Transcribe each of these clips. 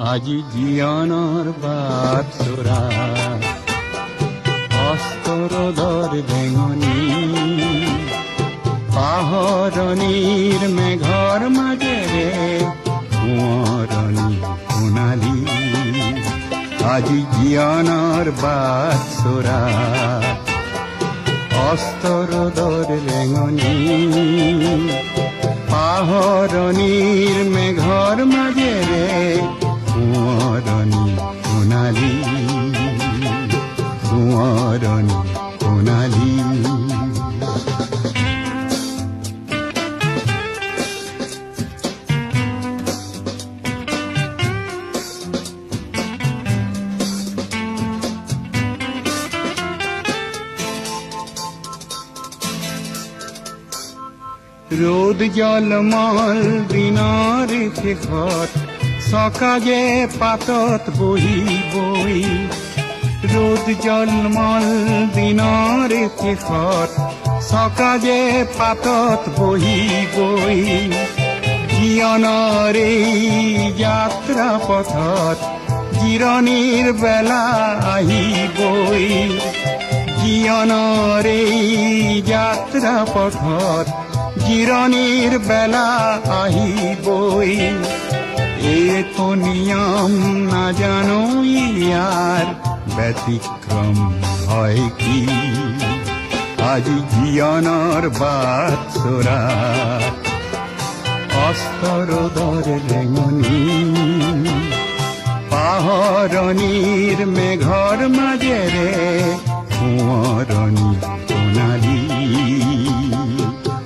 আজি জীয়নৰ বাটচৰা অস্তৰদৰ বেঙনি পাহৰণিৰ মেঘৰ মাজেৰে কোঁৱৰণি সোণালী আজি জীয়নৰ বাটচৰা অস্তৰদৰ বেঙনি পাহৰণিৰ মেঘৰ মাজেৰে কোঁৱৰণি সোণালী কোঁৱৰণি সোণালী ৰ'দ জলমল দিনৰ শেষত সকাজে পাতত বহিবই ৰ'দ জলমল দিনৰ শেষত সকাজে পাতত বহিবই জীৱনৰ এই যাত্ৰা পথত জিৰণিৰ বেলা আহিবই জীৱনৰ এই যাত্ৰা পথত জিৰণিৰ বেলা আহিবই এইটো নিয়ম নাজানো ইয়াৰ ব্যতিক্ৰম হয় কি আজি জীৱনৰ বাটচৰা অস্তৰদৰ বেঙনি পাহৰণিৰ মেঘৰ মাজেৰে কোঁৱৰণি সোণালী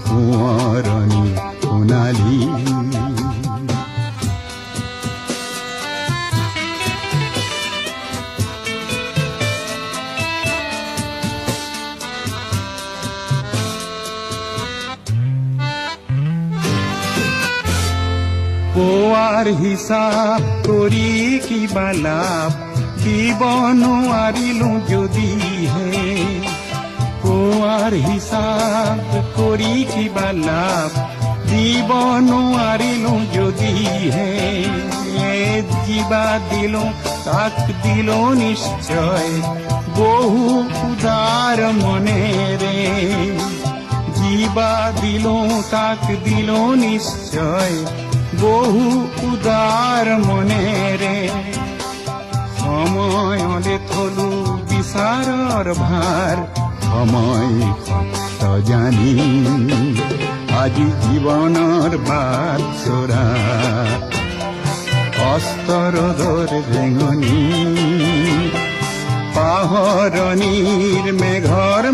কোঁৱৰণি সোণালী পোৱাৰ হিচাপ কৰি কিবা লাভ দিব নোৱাৰিলো যদিহে পোৱাৰ হিচাপ কৰি কিবা লাভ দিব নোৱাৰিলো যদিহে যিবা দিলো তাক দিলো নিশ্চয় বহু উদাৰ মনেৰে যিবা দিলো তাক দিলো নিশ্চয় বহু উদাৰ মনেৰে সময়লে থলো বিচাৰৰ ভাৰ সময় সত্য জানি আজি জীৱনৰ বাটচৰা অস্তৰদৰ বেঙনি পাহৰণিৰ মেঘৰ